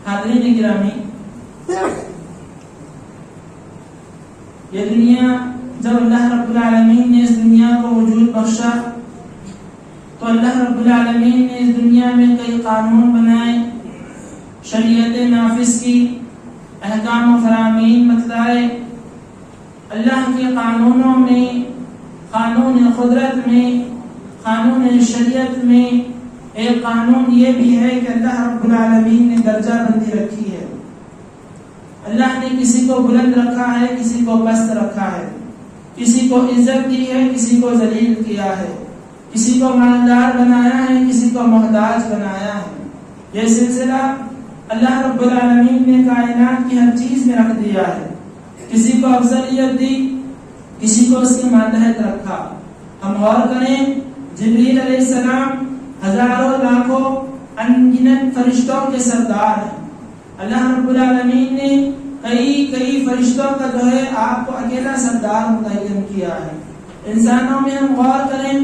حاضرین گرامی، یہ دنیا جب اللہ رب العالمین نے اس دنیا کو وجود بخشا تو اللہ رب العالمین نے اس دنیا میں کئی قانون بنائے، شریعت نافذ کی، احکام و فرامین بتلائے۔ اللہ کے قانونوں میں، قانون قدرت میں، قانون شریعت میں ایک قانون یہ بھی ہے کہ اللہ رب العالمین نے درجہ بندی رکھی ہے۔ اللہ نے کسی کو بلند رکھا ہے، کسی کو پست رکھا ہے، کسی کو عزت دی ہے، کسی کو ذلیل کیا ہے، کسی کو مالدار بنایا ہے، کسی کو محتاج بنایا ہے۔ یہ سلسلہ اللہ رب العالمین نے کائنات کی ہر چیز میں رکھ دیا ہے۔ کسی کو افضلیت دی، کسی کو اس کے ماتحت رکھا۔ ہم غور کریں، جبریل علیہ السلام ہزاروں لاکھوں انگنت فرشتوں کے سردار ہیں۔ اللہ رب العالمین نے کئی فرشتوں کا جو ہے آپ کو اکیلا سردار متعین کیا ہے۔ انسانوں میں ہم غور کریں،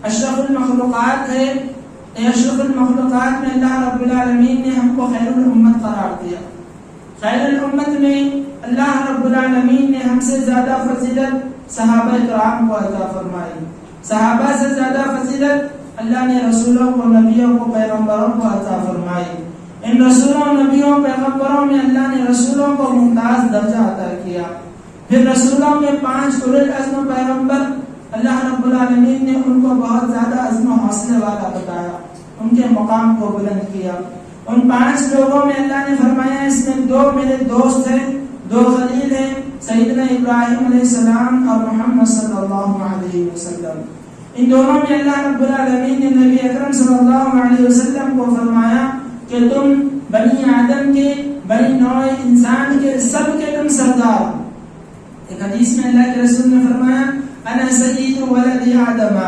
اشرف المخلوقات ہے، اشرف المخلوقات میں اللہ رب العالمین نے ہم کو خیر الامت قرار دیا۔ خیر الامت میں اللہ رب العالمین نے ہم سے زیادہ فضیلت صحابہ کرام کو عطا فرمائی۔ صحابہ سے زیادہ فضیلت اللہ نے رسولوں کو، نبیوں کو، پیغمبروں کو عطا فرمائی۔ ان رسولوں، نبیوں، پیغمبروں میں اللہ نے رسولوں کو ممتاز درجہ عطا کیا۔ پھر رسولوں میں 5 اولو العزم پیغمبر، اللہ رب العالمین نے ان کو بہت زیادہ عزم و حوصلے والا بتایا، ان کے مقام کو بلند کیا۔ ان 5 لوگوں میں اللہ نے فرمایا اس میں 2 میرے دوست ہیں، 2 خلیل ہیں، سیدنا ابراہیم علیہ السلام اور محمد صلی اللہ علیہ وسلم۔ ان دونوں میں اللہ رب العالمین نے نبی اکرم صلی اللہ علیہ وسلم کو فرمایا کہ تم بنی آدم کے، بنی نوع انسان کے سب کے تم سردار۔ ایک حدیث میں اللہ کے رسول نے فرمایا انا سید ولد آدم،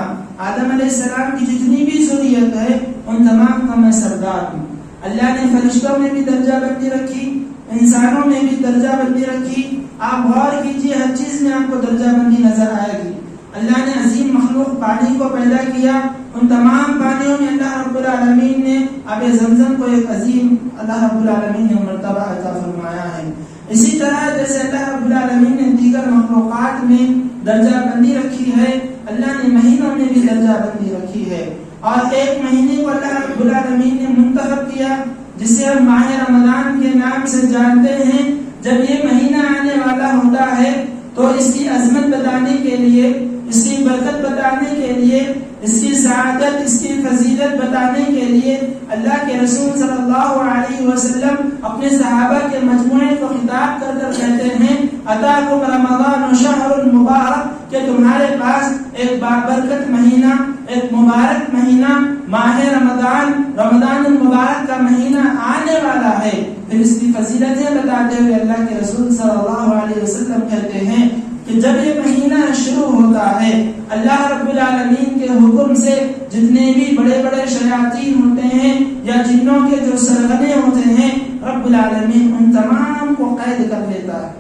آدم علیہ السلام کی جتنی بھی ذریت ہے ان تمام کا میں سردار ہوں۔ اللہ نے فرشتوں میں بھی درجہ بندی رکھی، انسانوں میں بھی درجہ بندی رکھی۔ آپ غور کیجئے، ہر چیز میں آپ کو درجہ بندی نظر آئے گی۔ اللہ نے عظیم مخلوق پانی کو پیدا کیا، ان تمام پانیوں میں اللہ رب العالمین نے آب زمزم کو ایک عظیم اللہ رب العالمین نے مرتبہ عطا فرمایا ہے۔ اسی طرح جیسے اللہ رب العالمین نے دیگر مخلوقات میں درجہ بندی رکھی ہے، اللہ نے مہینوں میں بھی درجہ بندی رکھی ہے۔ اور ایک مہینے کو اللہ رب العالمین نے منتخب کیا جسے ہم ماہ رمضان کے نام سے جانتے ہیں۔ جب یہ مہینہ آنے والا ہوتا ہے تو اس کی عظمت بتانے کے لیے، اس کی برکت بتانے کے لیے، اس کی سعادت، اس کی فضیلت بتانے کے لیے اللہ کے رسول صلی اللہ علیہ وسلم اپنے صحابہ کے مجموعے کو خطاب کر کر کہتے ہیں اتاکم رمضان شہر المبارک، کہ تمہارے پاس ایک بابرکت مہینہ، ایک مبارک مہینہ ماہ رمضان، رمضان المبارک کا مہینہ آنے والا ہے۔ پھر اس کی فضیلتیں بتاتے ہوئے اللہ کے رسول صلی اللہ علیہ وسلم کہتے ہیں کہ جب یہ مہینہ شروع ہوتا ہے اللہ رب العالمین کے حکم سے جتنے بھی بڑے بڑے شیاطین ہوتے ہیں یا جنوں کے جو سرغنے ہوتے ہیں، رب العالمین ان تمام کو قید کر لیتا ہے۔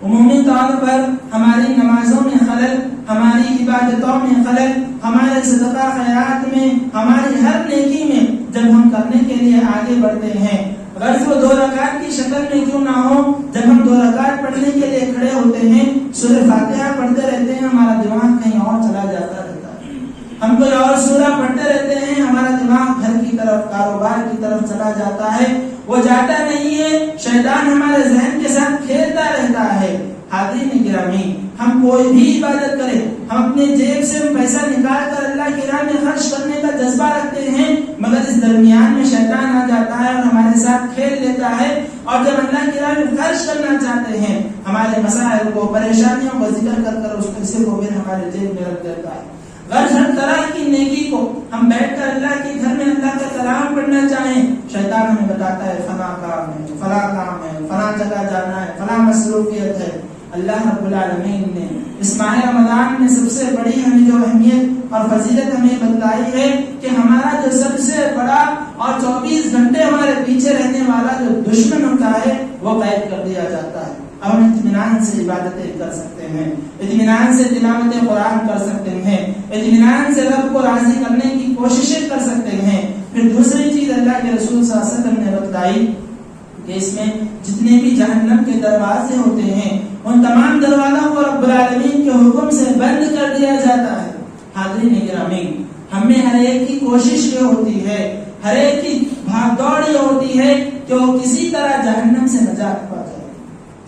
عمومی طور پر ہماری نمازوں میں خلل، ہماری عبادتوں میں خلل، ہمارے صدقہ خیرات میں، ہماری ہر نیکی میں جب ہم کرنے کے لیے آگے بڑھتے ہیں، غرض وہ 2 رکعت کی شکل میں کیوں نہ ہو، جب ہم 2 رکعت پڑھنے کے لیے کھڑے ہوتے ہیں، سورہ فاتحہ پڑھتے رہتے ہیں، ہمارا دماغ کہیں اور چلا جاتا رہتا ہے۔ ہم کوئی اور سورہ پڑھتے رہتے ہیں، ہمارا دماغ گھر کی طرف، کاروبار کی طرف چلا جاتا ہے۔ وہ جاتا نہیں ہے، شیطان ہمارے ذہن کے ساتھ کھیلتا رہتا ہے۔ حاضرین گرامی، ہم کوئی بھی عبادت کریں، ہم اپنے جیب سے پیسہ نکال کر اللہ کی راہ میں خرچ کرنے کا جذبہ رکھتے ہیں، مگر اس درمیان میں شیطان آ جاتا ہے اور ہمارے ساتھ کھیل لیتا ہے، اور جب اللہ کی راہ میں خرچ کرنا چاہتے ہیں ہمارے مسائل کو، پریشانیوں کو ذکر کر کر اس پیسے کو پھر ہمارے جیب میں رکھ دیتا ہے۔ غرض ہر طرح کی نیکی کو ہم بیٹھ کر اللہ کے گھر میں اللہ کا کلام پڑھنا چاہیں، شیطان ہمیں بتاتا ہے فلاں کام ہے، فلاں کام ہے، فلاں جگہ جانا ہے، فلاں مصروفیت ہے۔ اللہ رب العالمین نے اس ماہ رمضان میں سب سے بڑی ہمیں جو اہمیت اور فضیلت ہمیں بتلائی ہے کہ ہمارا جو سب سے بڑا اور 24 گھنٹے ہمارے پیچھے رہنے والا جو دشمن ہوتا ہے وہ قید کر دیا جاتا ہے۔ اب ہم اطمینان سے عبادتیں کر سکتے ہیں، اطمینان سے تلاوت قرآن کر سکتے ہیں، اطمینان سے رب کو راضی کرنے کی کوششیں کر سکتے ہیں۔ پھر دوسری چیز اللہ کے رسول صلی اللہ علیہ وسلم نے بتلائی کہ اس میں جتنے بھی جہنم کے دروازے ہوتے ہیں ان تمام دروازوں کو رب العالمین کے حکم سے بند کر دیا جاتا ہے۔ حاضرین گرامی، ہم میں ہر ایک کی کوشش یہ ہوتی ہے، ہر ایک کی بھاگ دوڑ یہ ہوتی ہے کہ وہ کسی طرح جہنم سے نجات پا جائے،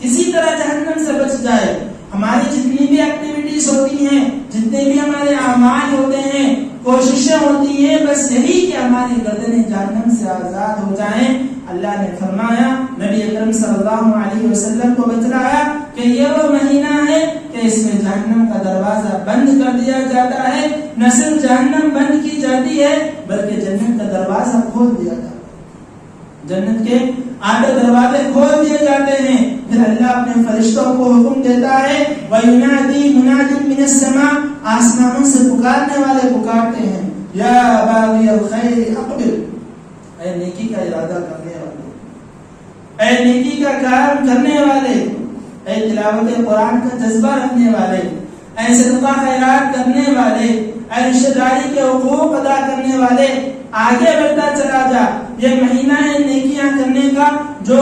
کسی طرح جہنم سے بچ جائے۔ ہماری جتنی بھی ایکٹیویٹیز ہوتی ہیں، جتنے بھی ہمارے اعمال ہوتے ہیں، کوششیں ہوتی ہیں، بس یہی کہ ہماری گردنیں جہنم سے آزاد ہو جائیں۔ اللہ نے فرمایا، نبی اکرم صلی اللہ علیہ وسلم کو بتلایا کہ یہ وہ مہینہ ہے کہ اس میں جہنم کا دروازہ بند کر دیا جاتا ہے۔ نہ صرف جہنم بند کی جاتی ہے بلکہ جنت کا دروازہ کھول دیا جاتا ہے، جنت کے آدھے دروازے کھول دیے جاتے ہیں۔ پھر اللہ اپنے فرشتوں کو حکم دیتا ہے، وَيُنَادِي مُنَادٍ مِّنَ السَّمَاءِ، آسمانوں سے پکارنے والے پکارتے ہیں، یا باغی الخیر اقبل، اے نیکی کا ارادہ کرنے والے، اے نیکی کا کام کرنے والے، اے تلاوت قرآن کا جذبہ رکھنے والے، اے صدقہ خیرات کرنے والے، اے رشتہ داری کے حقوق ادا کرنے والے، آگے بڑھتا چلا جا۔ یہ مہینہ ہے نیکیاں کرنے کا، جو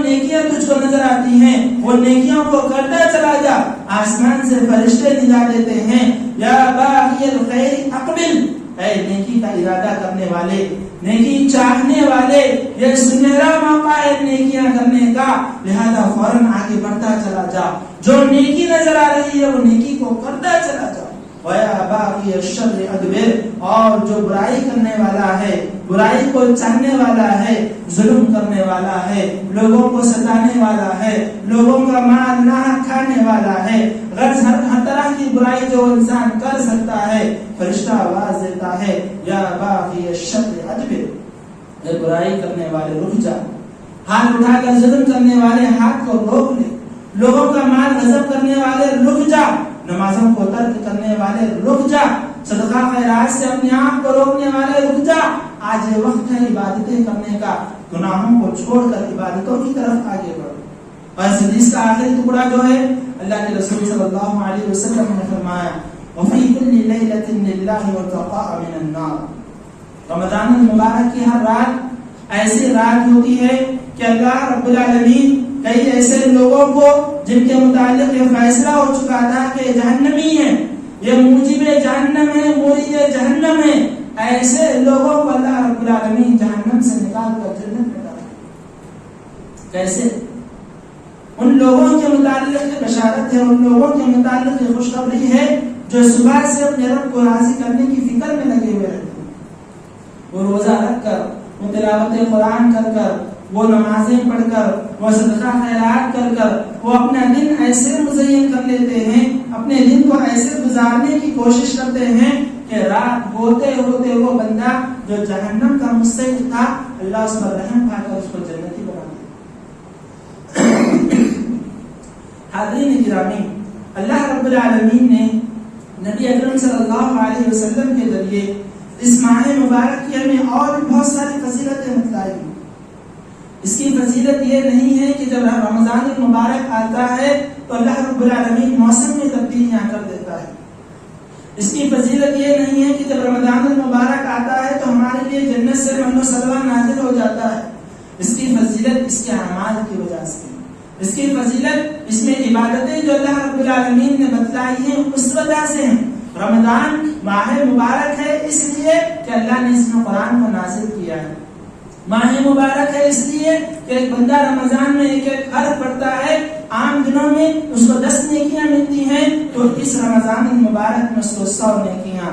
نیکیاں تجھ کو نظر آتی ہیں وہ نیکیوں کو کرتا چلا جا۔ آسمان سے فرشتے ندا دیتے ہیں، یا باغی الخیر اقبل، اے نیکی کا ارادہ کرنے والے، نیکی چاہنے والے، یہ سنہرا موقع ہے نیکیاں کرنے کا، لہذا فوراً آگے بڑھتا چلا جا۔ جو نیکی نظر آ رہی ہے وہ نیکی کو کرتا چلا جا۔ وَيَا بَاغِيَ الشَّرِّ أَدْبِرْ، اور جو برائی کرنے والا ہے، برائی کو چاہنے والا ہے، ظلم کرنے والا ہے، لوگوں کو ستانے والا ہے، لوگوں کا مال ناحق کھانے والا ہے، غرض ہر طرح کی برائی جو انسان کر سکتا ہے، فرشتہ آواز دیتا ہے، یا باغی الشر ادبر، یہ برائی کرنے والے رک جا، ہاتھ اٹھا کر ظلم کرنے والے ہاتھ کو روک لے، لوگوں کا مال غصب کرنے والے رک جا، نمازوں کو ترک کرنے والے رک جا، صدقہ خیرات سے اپنے آپ کو روکنے والے رک جا۔ آج یہ وقت ہے عبادتیں کرنے کا، گناہوں کو چھوڑ کر عبادتوں کی طرف آگے بڑھو۔ اور اس حدیث کا آخری ٹکڑا جو ہے، اللہ کے رسول صلی اللہ علیہ وسلم نے فرمایا، وَفِي كُلِّ لَيْلَةٍ لِلَّهِ وَالْتَقَاءَ مِنَ النَّارِ، رمضان المبارک کی ہر رات ایسی رات ہوتی ہے کہ اللہ رب العالمین کئی ایسے لوگوں کو جن کے متعلق یہ فیصلہ ہو چکا تھا کہ جہنمی ہیں، یہ موجب جہنم ہے، مورد جہنم ہے، ایسے لوگوں کو اللہ رب العالمین جہنم سے نکال کر جنت میں ڈالے۔ کیسے؟ ان لوگوں کے متعلق بشارت ہے، ان لوگوں کے متعلق یہ خوشخبری ہے جو صبح سے اپنے رب کو راضی کرنے کی فکر میں لگے ہوئے رہتے ہیں۔ وہ روزہ رکھ کر، وہ تلاوت قرآن کر کر، وہ نمازیں پڑھ کر، وہ صدقہ خیرات کر کر، وہ اپنا دن ایسے مزین کر لیتے ہیں، اپنے دن کو ایسے گزارنے کی کوشش کرتے ہیں کہ رات ہوتے ہوتے وہ بندہ جو جہنم کا مستحق تھا، اللہ اس پر رحم کھا کر اس کو جنتی بنا دے۔ حاضرین گرامی، اللہ رب العالمین نے نبی اکرم صلی اللہ علیہ وسلم کے ذریعے اس ماہ مبارک کی ہمیں اور بھی بہت ساری فضیلتیں بتلائی۔ اس کی فضیلت یہ نہیں ہے کہ جب رمضان المبارک آتا ہے تو اللہ رب العالمین موسم میں تبدیلیاں کر دیتا ہے۔ اس کی فضیلت یہ نہیں ہے کہ جب رمضان المبارک آتا ہے تو ہمارے لیے جنت سے من و سلوہ نازل ہو جاتا ہے۔ اس کی فضیلت اس کے اعمال کی وجہ سے، اس کی فضیلت اس میں عبادتیں جو اللہ رب العالمین نے بتلائی ہیں اس وجہ سے ہیں۔ رمضان ماہ مبارک ہے اس لیے کہ اللہ نے اس میں قرآن کو نازل کیا ہے۔ ماہ مبارک ہے اس لیے کہ ایک بندہ رمضان میں ایک حرف پڑھتا ہے، عام دنوں میں اس کو 10 نیکیاں ملتی ہیں، تو اس رمضان المبارک میں اس کو 100 نیکیاں،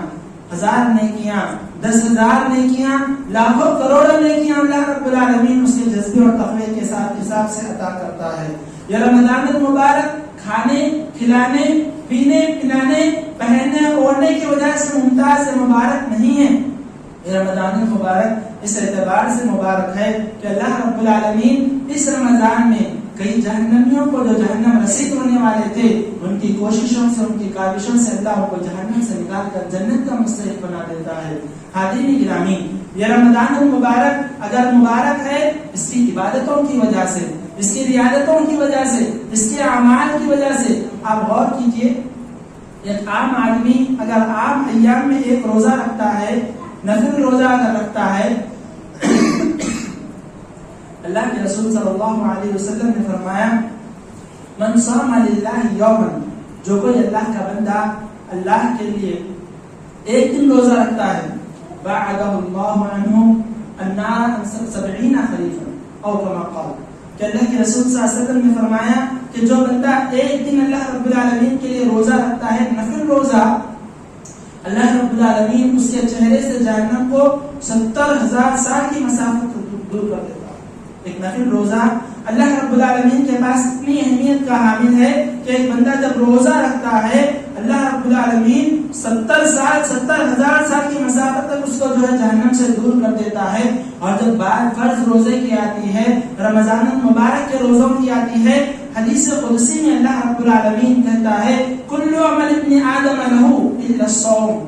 1000 نیکیاں، 10,000 نیکیاں، لاکھوں کروڑوں نیکیاں اللہ رب العالمین اس کے جذبے اور تقوی کے ساتھ حساب سے عطا کرتا ہے۔ یہ رمضان المبارک کھانے، کھلانے، پینے، پلانے، پہننے، اوڑھنے کی وجہ سے ممتاز مبارک نہیں ہے۔ یہ رمضان المبارک اس اعتبار سے مبارک ہے کہ اللہ رب العالمین اس رمضان میں کئی جہنمیوں کو جو جہنم رسید ہونے والے تھے، ان کی کوششوں سے، ان کی کاوشوں سے اللہ کو جہنم سے نکال کر جنت کا مستحق بنا دیتا ہے۔ حاضرین گرامی، یہ رمضان المبارک اگر مبارک ہے اس کی عبادتوں کی وجہ سے، اس کی ریاضتوں کی وجہ سے، اس کے اعمال کی وجہ سے۔ آپ غور کیجئے، ایک عام آدمی اگر عام ایام میں ایک روزہ رکھتا ہے، نفل روزہ اگر رکھتا ہے، اللہ کے رسول صلی اللہ علیہ وسلم نے فرمایا من صام للہ یوما، جو کوئی اللہ کا بندہ اللہ کے لیے ایک دن روزہ رکھتا ہے، بعدہ اللہ عنہ النار 70 خریفا او کما قال، کہ اللہ کے رسول صلی اللہ علیہ وسلم نے فرمایا کہ جو بندہ ایک دن اللہ رب العالمین کے لیے روزہ رکھتا ہے، نفل روزہ، اللہ رب العالمین اس کے چہرے سے جہنم کو 70,000 سال کی مسافت دور کر دیتا ہے۔ ایک نفل روزہ اللہ رب العالمین کے پاس اتنی اہمیت کا حامل ہے کہ ایک بندہ جب روزہ رکھتا ہے اللہ رب العالمین 70,000 سال کی مسافت تک اس کو جو ہے جہنم سے دور کر دیتا ہے۔ اور جب بات فرض روزے کی آتی ہے، رمضان المبارک کے روزوں کی آتی ہے، حدیث قدسی میں اللہ رب العالمین کہتا ہے کل عمل ابن آدم لہ الا الصوم،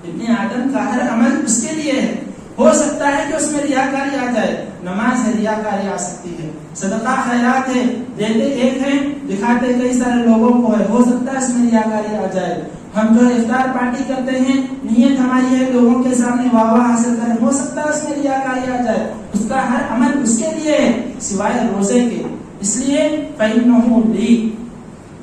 ابن آدم کا ہر عمل اس کے لیے ہے، ہو سکتا ہے کہ اس میں ریاکاری آ جائے، نماز ہے ریاکاری آ سکتی ہے، صدقہ خیرات ہے دیتے ایک ہیں دکھاتے کئی سارے لوگوں کو ہے، ہو سکتا ہے اس میں ریاکاری آ جائے، ہم جو افطار پارٹی کرتے ہیں نیت ہماری ہے لوگوں کے سامنے واہ واہ حاصل کریں، ہو سکتا ہے اس میں ریاکاری آ جائے، اس کا ہر عمل اس کے لیے ہے سوائے روزے کے، اس لیے فإنه لی،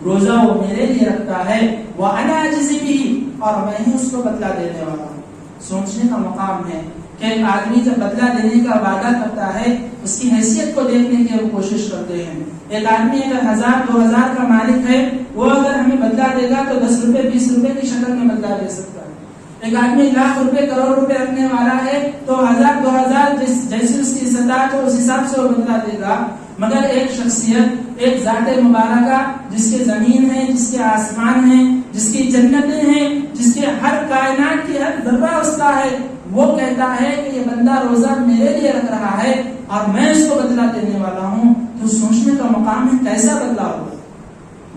روزہ وہ میرے لیے رکھتا ہے، وأنا أجزي به، اور میں ہی اس کو بدلہ دینے والا ہوں۔ سوچنے کا مقام ہے کہ ایک آدمی جب بدلہ دینے کا وعدہ کرتا ہے اس کی حیثیت کو دیکھنے کی ہم کوشش کرتے ہیں۔ ایک آدمی اگر 1000-2000 کا مالک ہے، وہ اگر ہمیں بدلہ دے گا تو 10 روپے 20 روپے کی شکل میں بدلہ دے سکتا ہے۔ ایک آدمی لاکھ روپے کروڑ روپے رکھنے والا ہے تو 1000-2000 جیسی اس کی استطاعت ہو اس حساب سے وہ بدلہ دے گا، مگر ایک شخصیت، ایک ذات مبارکہ جس کے زمین ہے، جس کے آسمان ہیں، جس کی جنتیں ہیں، جس کے ہر کائنات کی ہر ذرہ اس کا ہے، وہ کہتا ہے کہ یہ بندہ روزہ میرے لیے رکھ رہا ہے اور میں اس کو بدلہ دینے والا ہوں، تو سوچنے کا مقام ہے کیسا بدلہ ہوگا۔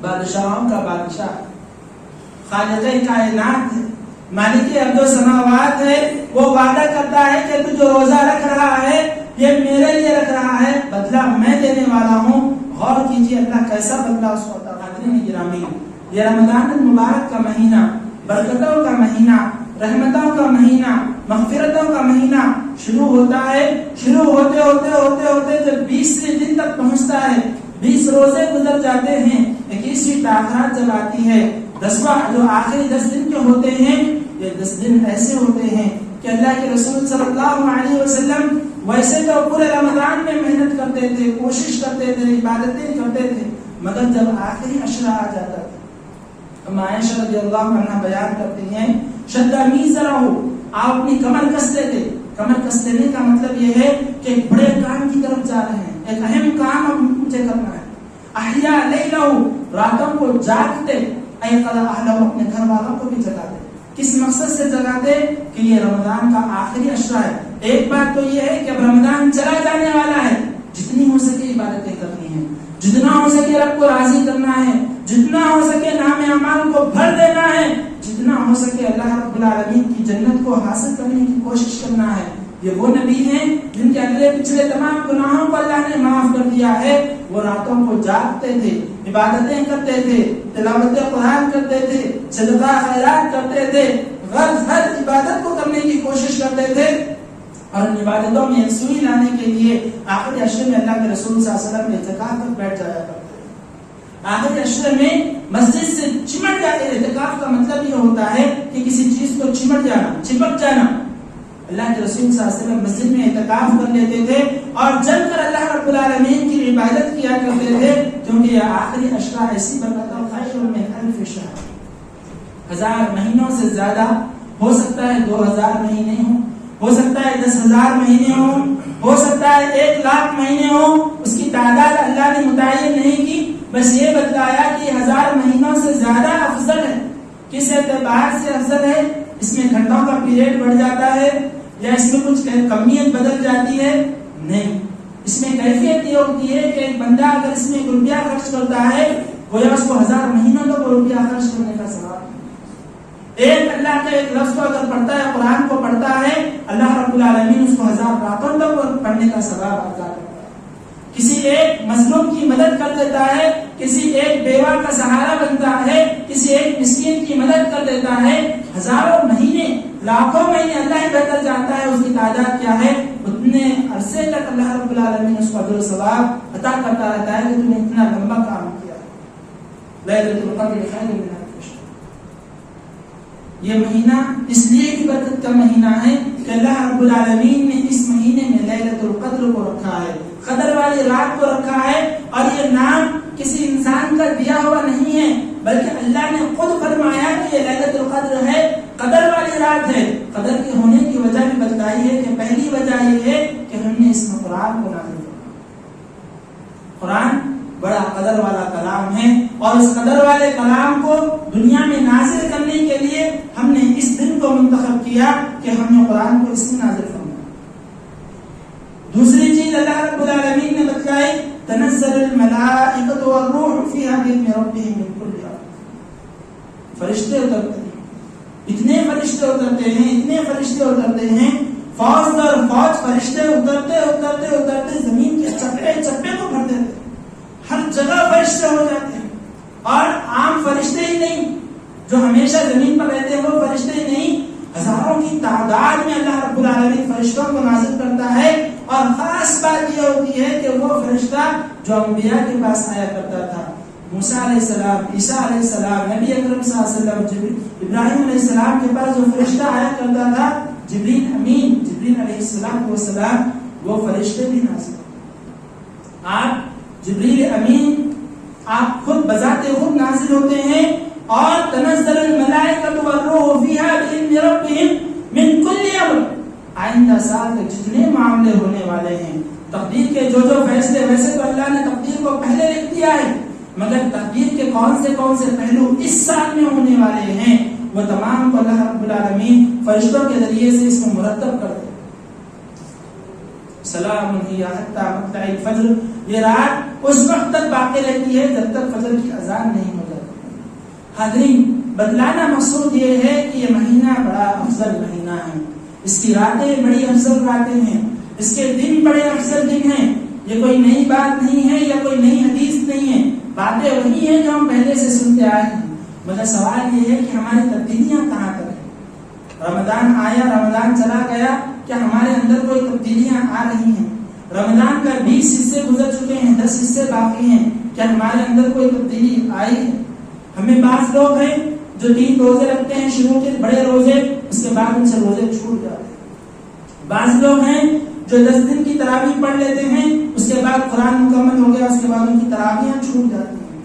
بادشاہوں کا بادشاہ، خالق کائنات ہے، مالک ارض و سماوات ہے، وہ وعدہ کرتا ہے کہ تو جو روزہ رکھ رہا ہے یہ میرے لیے رکھ رہا ہے، بدلہ میں دینے والا ہوں۔ غور کیجیے اللہ کیسا بدلہ اس کو عطا۔ حاضرین گرامی، یہ رمضان المبارک کا مہینہ، برکتوں کا مہینہ، رحمتوں کا مہینہ، مغفرتوں کا مہینہ شروع ہوتا ہے، شروع ہوتے ہوتے ہوتے ہوتے جب 20ویں دن تک پہنچتا ہے، 20 روزے گزر جاتے ہیں، 21ویں تاخرات جب آتی ہے، 10واں جو آخری 10 دن کے ہوتے ہیں، یہ 10 دن ایسے ہوتے ہیں کہ اللہ کے رسول صلی اللہ علیہ وسلم ویسے تو پورے رمضان میں محنت کرتے تھے، کوشش کرتے تھے، عبادتیں کرتے تھے، مگر جب آخری عشرہ آ جاتا تھا، عائشہ رضی اللہ عنہا بیان کرتی ہیں شدہ میزرہ ہو، آپ اپنی کمر کستے تھے۔ کمر کسنے کا مطلب یہ ہے کہ ایک بڑے کام کی طرف جا رہے ہیں، ایک اہم کام اب مجھے کرنا ہے۔ احیا لیلہ، راتوں کو جاگتے، ایقظ اہلہ، اپنے گھر والوں کو بھی جگاتے۔ کس مقصد سے جگاتے؟ کہ یہ رمضان کا آخری عشرہ ہے۔ ایک بات تو یہ ہے کہ اب رمضان چلا جانے والا ہے، جتنی ہو سکے عبادتیں کرنی ہیں، جتنا ہو سکے رب کو راضی کرنا ہے، جتنا ہو سکے نام اعمال کو بھر دینا ہے، جتنا ہو سکے اللہ رب العالمین کی جنت کو حاصل کرنے کی کوشش کرنا ہے۔ یہ وہ نبی ہیں جن کے اگلے پچھلے تمام گناہوں کو اللہ نے معاف کر دیا ہے۔ وہ راتوں کو جاگتے تھے، عبادتیں کرتے تھے، تلاوت قرآن کرتے تھے، صدقہ خیرات کرتے تھے، ہر عبادت کو کرنے کی کوشش کرتے تھے، اور ان عبادتوں میں یکسوئی لانے کے لیے آخری عشرے میں اللہ کے رسول صلی اللہ علیہ وسلم اعتکاف پر بیٹھ جایا کرتے تھے۔ آخری عشرے میں مسجد سے چمٹ جاتے۔ اعتکاف کا مطلب یہ ہوتا ہے کہ کسی چیز کو چمٹ جانا، چپک جانا۔ اللہ کے رسول صلی اللہ علیہ وسلم مسجد میں اعتکاف کر لیتے تھے اور جم کر اللہ رب العالمین کی عبادت کیا کرتے تھے، کیونکہ یہ آخری عشرہ ایسی برکت اور خیر من الف شہر، 1000 مہینوں سے زیادہ، ہو سکتا ہے 2000 مہینے ہوں، ہو سکتا ہے 10,000 مہینے ہوں، ہو سکتا ہے 1,00,000 مہینے ہوں، اس کی تعداد اللہ نے متعین نہیں کی، بس یہ بتلایا کہ 1000 مہینوں سے زیادہ افضل ہے۔ کس اعتبار سے افضل ہے؟ اس میں گھنٹوں کا پیریڈ بڑھ جاتا ہے یا اس میں کچھ کمیت بدل جاتی ہے؟ نہیں، اس میں کیفیت یہ ہوتی ہے کہ ایک بندہ اگر اس میں روپیہ خرچ کرتا ہے گویا اس کو 1000 مہینوں تک روپیہ خرچ کرنے کا ثواب ہے۔ ایک اللہ کے ایک لفظ کو اگر پڑھتا ہے، قرآن کو پڑھتا ہے، اللہ رب العالمین اس کو 1000 راتوں تک پڑھنے کا ثواب عطا کرتا ہے۔ کسی ایک مظلوم کی مدد کر دیتا ہے، کسی ایک بیوہ کا سہارا بنتا ہے، کسی ایک مسکین کی مدد کر دیتا ہے، 1000 مہینے، لاکھوں مہینے، اللہ ہی بہتر جانتا ہے اس کی تعداد کیا ہے، اتنے عرصے تک اللہ رب العالمین اس کو اجر و ثواب عطا کرتا رہتا ہے کہ تم نے اتنا لمبا کام کیا. لیلۃ القدر خیر من الف شہر. یہ مہینہ اس لیے بھی برکت کا مہینہ ہے کہ اللہ رب العالمین نے اس مہینے میں لیلۃ القدر کو رکھا ہے, قدر والی رات کو رکھا ہے. اور یہ نام کسی انسان کا دیا ہوا نہیں ہے, بلکہ اللہ نے خود فرمایا کہ یہ لیلۃ القدر ہے, قدر والی رات ہے. قدر کے ہونے کی وجہ بھی بتلائی ہے کہ پہلی وجہ یہ ہے کہ ہم نے اس میں قرآن کو نازل کیا. قرآن بڑا قدر والا کلام ہے, اور اس قدر والے کلام کو دنیا میں نازل کرنے کے لیے ہم نے اس دن کو منتخب کیا کہ ہم نے قرآن کو اس میں نازل فرمایا. دوسری چیز اللہ رب العالمین نے بتلائی, تنزل الملائکۃ والروح فیہا بإذن ربہم من کل امر. فرشتے اترتے ہیں, اتنے فرشتے اترتے ہیں, اتنے فرشتے اترتے ہیں, فوج در فوج فرشتے اترتے اترتے اترتے زمین کے چپے چپے کو بھر دیتے, ہر جگہ فرشتے ہو جاتے ہیں. اور عام فرشتے ہی نہیں جو ہمیشہ زمین پر رہتے ہیں وہ فرشتے ہی نہیں, ہزاروں کی تعداد میں اللہ رب العالمین فرشتوں کو نازل کرتا ہے. اور خاص بات یہ ہوتی ہے کہ وہ فرشتہ جو انبیاء کے پاس آیا کرتا تھا, موسیٰ علیہ السلام, عیسیٰ علیہ السلام, نبی اکرم صلی اللہ علیہ وسلم, ابراہیم علیہ السلام کے پاس جو فرشتہ آیا کرتا تھا, جبریل امین, جبریل علیہ السلام, وہ فرشتے بھی نازل. آپ جبریل امین آپ خود بذات خود نازل ہوتے ہیں. اور تنزل الملائکۃ والروح فیہا بإذن ربہم من کل امر. آئندہ سال تک جتنے معاملے ہونے والے ہیں, تقدیر کے جو فیصلے, ویسے تو اللہ نے تقدیر کو پہلے لکھ دیا ہے, مگر تقدیر کے کون سے پہلو اس سال میں ہونے والے ہیں وہ تمام کو اللہ رب العالمین فرشتوں کے ذریعے سے اس کو مرتب کر دے. سلام ہی حتی مطلع الفجر. یہ رات اس وقت تک باقی رہتی ہے جب تک فجر کی اذان نہیں ہو جاتی. حاضرین, بتلانا مقصود یہ ہے کہ یہ مہینہ بڑا افضل مہینہ ہے, اس کی راتیں بڑی افضل راتیں ہیں, اس کے دن بڑے افضل دن ہیں. یہ کوئی نئی بات نہیں ہے یا کوئی نئی حدیث نہیں ہے, باتیں وہی ہیں جو ہم پہلے سے سنتے آئے ہیں. مگر سوال یہ ہے کہ ہماری تبدیلیاں کہاں پر ہیں. رمضان آیا, رمضان چلا گیا, کیا ہمارے اندر کوئی تبدیلیاں آ رہی ہیں؟ رمضان کا 20 حصے گزر چکے ہیں, 10 حصے باقی ہیں, کیا ہمارے اندر کوئی تبدیلی آئی ہے؟ ہمیں بعض لوگ ہیں جو 3 روزے رکھتے ہیں, شروع کے بڑے روزے, اس کے بعد ان سے روزے چھوٹ جاتے ہیں. بعض لوگ ہیں جو 10 دن کی تراویح پڑھ لیتے ہیں, اس کے بعد قرآن مکمل ہو گیا, اس کے بعد ان کی تراویحیں چھوٹ جاتی ہیں.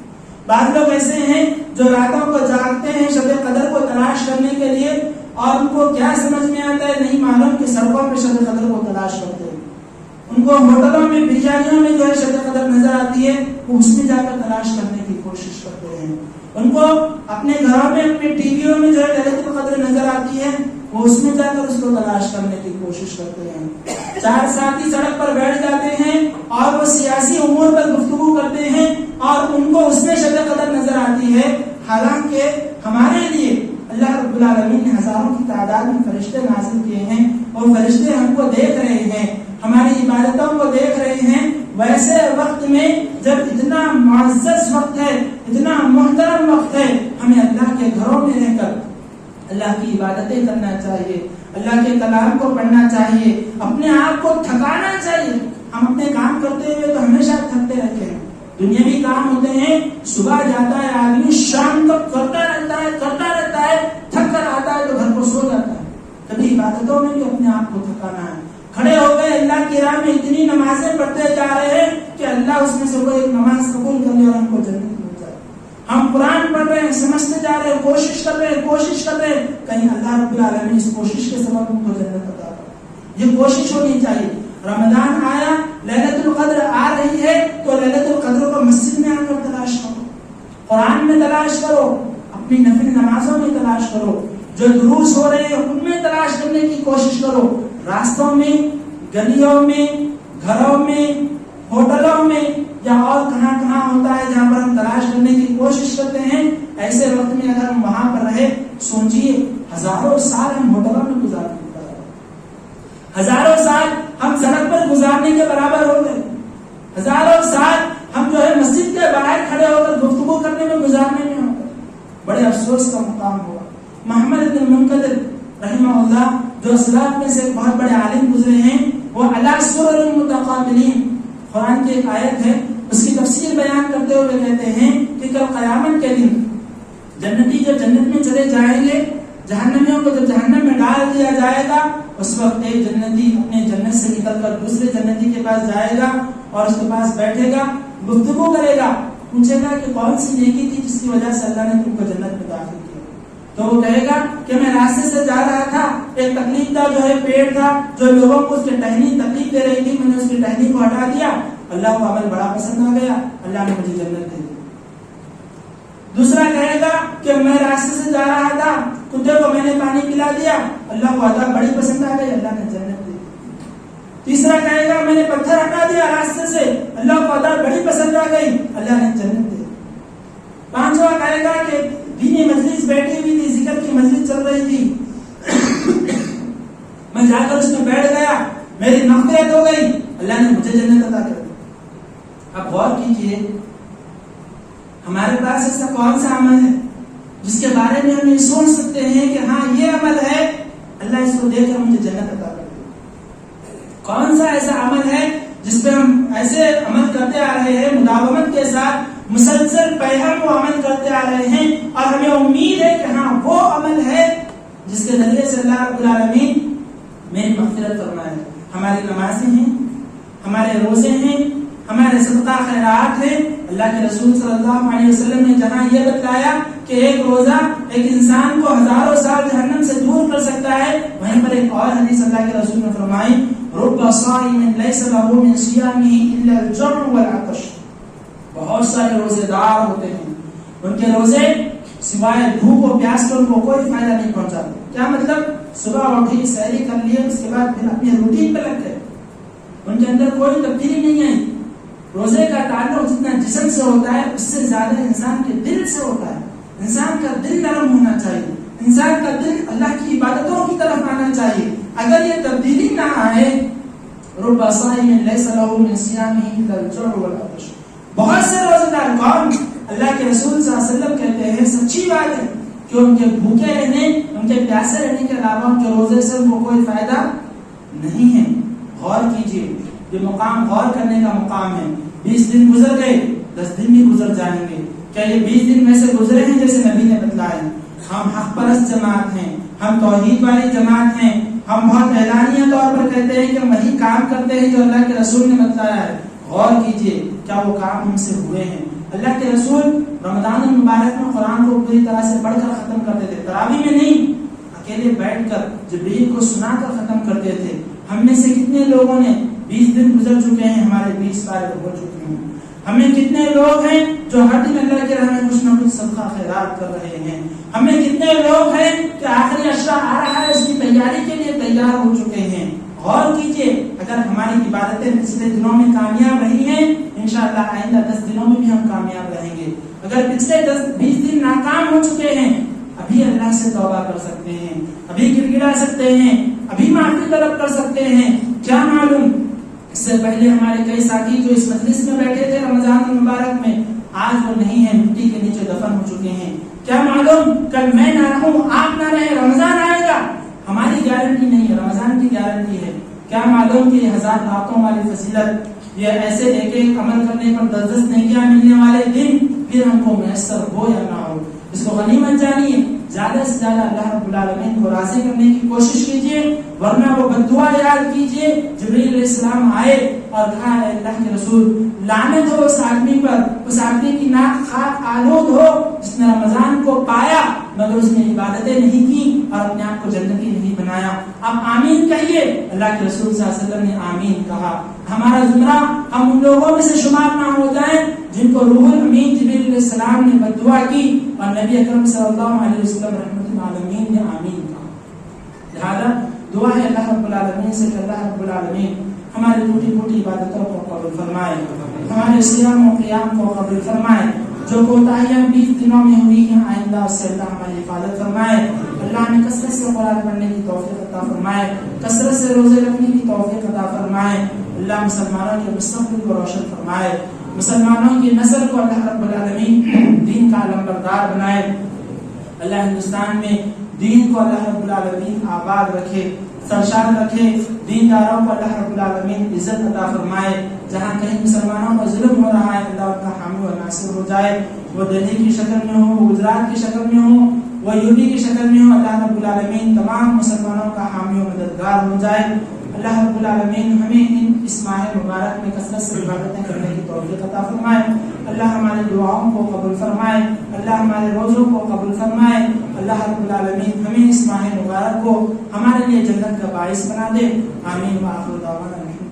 بعض لوگ ایسے ہیں جو راتوں کو جاگتے ہیں شب قدر کو تلاش کرنے کے لیے, اور ان کو کیا سمجھ میں آتا ہے نہیں معلوم کہ سڑکوں پہ شب قدر کو تلاش کرتے ہیں. ان کو ہوٹلوں میں, بریانیوں میں جو ہے شب قدر نظر آتی ہے, وہ اس میں جا کر تلاش کرنے کی کوشش کرتے ہیں. ان کو اپنے گھروں میں, اپنے ٹی ویوں میں جو ہے لیلۃ القدر نظر آتی ہے, وہ اس میں جا کر اس کو تلاش کرنے کی کوشش کرتے ہیں. 4 ساتھی سڑک پر بیٹھ جاتے ہیں اور وہ سیاسی امور پر گفتگو کرتے ہیں, اور ان کو اس میں شب قدر نظر آتی ہے. حالانکہ ہمارے لیے اللہ رب العالمین نے ہزاروں کی تعداد میں فرشتے نازل کیے ہیں, اور فرشتے ہم کو دیکھ رہے ہیں, ہماری عبادتوں کو دیکھ رہے ہیں. ویسے وقت میں جب اتنا معزز وقت ہے, اتنا محترم وقت ہے, ہمیں اللہ کے گھروں میں رہ کر اللہ کی عبادتیں کرنا چاہیے, اللہ کے کلام کو پڑھنا چاہیے, اپنے آپ کو تھکانا چاہیے. ہم اپنے کام کرتے ہوئے تو ہمیشہ تھکتے رہتے ہیں, دنیاوی کام ہوتے ہیں, صبح جاتا ہے آدمی, شام تک کرتا رہتا ہے, تھک کر آتا ہے تو گھر کو سو جاتا ہے. کبھی عبادتوں میں بھی اپنے آپ کو تھکانا ہے. کھڑے ہو گئے اللہ کی راہ میں, اتنی نمازیں پڑھتے جا رہے ہیں کہ اللہ اس میں سے کوئی ایک نماز قبول کر لے اور ہم کو جنت مل جائے. ہم قرآن پڑھ رہے ہیں, سمجھتے جا رہے ہیں, کوشش کر رہے ہیں, کہیں اللہ رب العالمین اس کوشش کے سبب ہم کو جنت عطا کرے. یہ کوشش ہونی چاہیے. رمضان آیا, لیلۃ القدر آ رہی ہے, تو لیلۃ القدر کو مسجد میں آ کر تلاش کرو, قرآن میں تلاش کرو, اپنی نفل نمازوں میں تلاش کرو, جو دروس ہو رہے ہیں ان میں تلاش کرنے کی کوشش کرو. راستوں میں, گلیوں میں, گھروں میں, ہوٹلوں میں, یا اور کہاں کہاں ہوتا ہے جہاں پر ہم تلاش کرنے کی کوشش کرتے ہیں, ایسے وقت میں اگر ہم وہاں پر رہے, سوچئے ہزاروں سال ہم ہوٹلوں میں گزارنے کے برابر, ہزاروں سال ہم سڑک پر گزارنے کے برابر ہو گئے, ہزاروں سال ہم جو ہے مسجد کے باہر کھڑے ہو کر گفتگو کرنے میں گزارنے میں ہو گئے. بڑے افسوس کا مقام ہوا. محمد بن منکدر رحمہ اللہ جو اسلاف میں سے بہت بڑے عالم گزرے ہیں, وہ علی سرر متقابلین. قرآن کی ایک آیت ہے، اس کی تفسیر بیان کرتے ہوئے کہتے ہیں کہ کل قیامت کے دن جنتی جب جنت میں چلے جائیں گے، جہنمیوں کو جب جہنم میں ڈال دیا جائے گا، اس وقت ایک جنتی اپنے جنت سے نکل کر دوسرے جنتی کے پاس جائے گا اور اس کے پاس بیٹھے گا، گفتگو کرے گا، پوچھے گا کہ کون سی نیکی تھی جس کی وجہ سے اللہ نے تم کو جنت میں داخل کیا. تو وہ کہے گا کہ میں راستے سے جا رہا تھا، ایک تکلیف کا جو ہے پیڑ تھا جو لوگوں کو اس کی ٹہنی تکلیف دے رہی تھی، میں نے اس کی ٹہنی کو ہٹا دیا، اللہ کو عمل بڑا پسند آ گیا، اللہ نے مجھے جنت دے دی. دوسرا کہے گا کہ میں راستے سے جا رہا تھا، کتے کو میں نے پانی پلا دیا، اللہ کو عطا بڑی پسند آ گئی، اللہ نے جنت دے دی. تیسرا کہے گا میں نے پتھر ہٹا دیا راستے سے، اللہ کو عطا بڑی پسند آ گئی، اللہ نے جنت دے دی. پانچواں کہے گا کہ دینی مجلس بیٹھی ہوئی تھی، ذکر کی مجلس چل رہی تھی، میں جا کر اس میں بیٹھ گیا، میری مغفرت ہو گئی، اللہ نے مجھے جنت عطا کر دی. اب غور کیجئے، ہمارے پاس ایسا کون سا عمل ہے جس کے بارے میں ہم یہ سوچ سکتے ہیں کہ ہاں یہ عمل ہے، اللہ اس کو دے کر مجھے جنت عطا کر دے؟ کون سا ایسا عمل ہے جس پہ ہم ایسے عمل کرتے آ رہے ہیں، مداومت کے ساتھ مسلسل پیہم وہ عمل کرتے آ رہے ہیں، اور ہمیں امید ہے کہ ہاں وہ عمل ہے جس کے ذریعے سے اللہ رب العالمین میری مغفرت فرمائے؟ ہماری نمازیں ہیں، ہمارے روزے ہیں، ہمارے صدقہ خیرات ہیں. اللہ کے رسول صلی اللہ علیہ وسلم نے جہاں یہ بتلایا کہ ایک روزہ ایک انسان کو ہزاروں سال جہنم سے دور کر سکتا ہے، وہیں پر ایک اور حدیث اللہ کے رسول نے فرمائی، رب صائم لیس له من صیامه الا الجوع والعطش. بہت سارے روزے دار ہوتے ہیں، ان کے روزے سوائے بھوک و پیاس کے ان کو کوئی فائدہ نہیں پہنچاتے. کیا مطلب؟ صبح اٹھی، سحری کر لیے، اس کے بعد پھر اپنی روٹین پہ لگ گئے، ان کے اندر کوئی تبدیلی نہیں آئی. روزے کا تعلق جتنا جسم سے ہوتا ہے، اس سے زیادہ انسان کے دل سے ہوتا ہے. انسان کا دل نرم ہونا چاہیے، انسان کا دل اللہ کی عبادتوں کی طرف آنا چاہیے. اگر یہ تبدیلی نہ آئے، رب صائم لیس له من صیامه الا الجوع والعطش. بہت سے روزے دار کون؟ اللہ کے رسول صلی اللہ علیہ وسلم کہتے ہیں سچی بات ہے کہ ان کے بھوکے رہنے، ان کے پیاسے رہنے کے علاوہ ان کے روزے سے ان کو کوئی فائدہ نہیں ہے. غور کیجیے، یہ مقام غور کرنے کا مقام ہے. 20 دن گزر گئے، 10 دن بھی گزر جائیں گے. کیا یہ 20 دن میں سے گزرے ہیں جیسے نبی نے بتلایا؟ ہم حق پرست جماعت ہیں، ہم توحید والی جماعت ہیں، ہم بہت اعلانیہ طور پر کہتے ہیں کہ ہم وہی کام کرتے ہیں جو اللہ کے رسول نے بتلایا ہے. غور کیجئے، کیا وہ کام ہم سے ہوئے ہیں؟ اللہ کے رسول رمضان المبارک میں قرآن کو پوری طرح سے پڑھ کر ختم کرتے تھے، تراویح میں نہیں، اکیلے بیٹھ کر جبریل کو سنا کر ختم کرتے تھے. ہم میں سے کتنے لوگوں نے 20 دن گزر چکے ہیں، ہمارے 20 پارے ہو چکے ہیں. ہمیں کتنے لوگ ہیں جو ہر دن اللہ کے راہ میں کچھ نہ کچھ صدقہ خیرات کر رہے ہیں. ہمیں کتنے لوگ ہیں کہ آخری عشرہ آ رہا ہے، اس کی تیاری کے لیے تیار ہو چکے ہیں. غور کیجئے، اگر ہماری عبادتیں پچھلے دنوں میں کامیاب رہی ہیں، انشاءاللہ آئندہ 10 دنوں میں بھی ہم کامیاب رہیں گے. اگر پچھلے 20 دن ناکام ہو چکے ہیں، ابھی اللہ سے توبہ کر سکتے ہیں، ابھی گر گڑا سکتے ہیں، ابھی معافی طلب کر سکتے ہیں. کیا معلوم اس سے پہلے ہمارے کئی ساتھی جو اس مجلس میں بیٹھے تھے رمضان المبارک میں، آج وہ نہیں ہیں، مٹی کے نیچے دفن ہو چکے ہیں. کیا معلوم کل میں نہ رہوں، آپ نہ رہے، رمضان آئے گا. ہماری گارنٹی نہیں ہے، رمضان کی گارنٹی ہے. کیا معلوم کہ 1000 راتوں والی فضیلت، یہ ایسے ایک ایک عمل کرنے پر 10 نیکیاں ملنے والے دن پھر ہم کو میسر ہو یا نہ ہو. اس کو غنیمت جانیے، زیادہ سے زیادہ اللہ رب العالمین کو راضی کرنے کی کوشش کیجیے، ورنہ وہ بددعا یاد کیجیے. جبریل علیہ السلام آئے اور کہا اے اللہ کے رسول، لعنت ہو اس آدمی پر، اس آدمی کی ناک خاک آلود ہو جس نے رمضان کو پایا مگر اس نے عبادتیں نہیں کی اور اپنے آپ کو جنتی نہیں بنایا. آپ آمین کہیے. اللہ کے رسول صلی اللہ علیہ وسلم نے آمین کہا. ہمارا زمرہ ہم ان لوگوں میں سے شمار نہ ہو جائیں جن کو روح الامین جبریل علیہ السلام نے بددعا کی اور نبی اکرم صلی اللہ علیہ وسلم رحمۃ العالمین نے آمین کہا. لہذا دعا ہے اللہ رب العالمین سے کہ اللہ رب العالمین ہماری ٹوٹی پھوٹی عبادتوں کو قبول فرمائے، ہمارے صیام و قیام کو قبول فرمائے. جو کوتاہیاں 20 دنوں میں ہوئی ہیں آئندہ اس سے اللہ ہماری حفاظت فرمائے. اللہ نے کثرت سے قرآن پڑھنے کی توفیق عطا فرمائے، کثرت سے روزے رکھنے کی توفیق عطا فرمائے. اللہ مسلمانوں کے مستقبل کو روشن فرمائے، مسلمانوں کی نسل کو اللہ رب العالمین دین کا علمبردار بنائے. اللہ ہندوستان میں دین کو اللہ رب العالمین آباد رکھے، سرشار رکھے، دینداروں کو اللہ رب العالمین عزت عطا فرمائے، جہاں کہیں مسلمانوں پر ظلم ہو رہا ہے اللہ ان کا حامی و ناصر ہو جائے، وہ دہلی کی شکل میں ہو، وہ گجرات کی شکل میں ہو، وہ یوپی کی شکل میں ہو، اللہ رب العالمین تمام مسلمانوں کا حامی و مددگار ہو جائے۔ اللہ رب العالمین ہمیں اس ماہ مبارک میں کثرت سے عبادتیں کرنے کی توفیق عطا فرمائے، اللہ ہماری دعاؤں کو قبول فرمائے، اللہ ہمارے روزوں کو قبول فرمائے، اللہ رب العالمین ہمیں اس ماہ مبارک کو ہمارے لیے جنت کا باعث بنا دے، آمین۔ وآخر دعوانا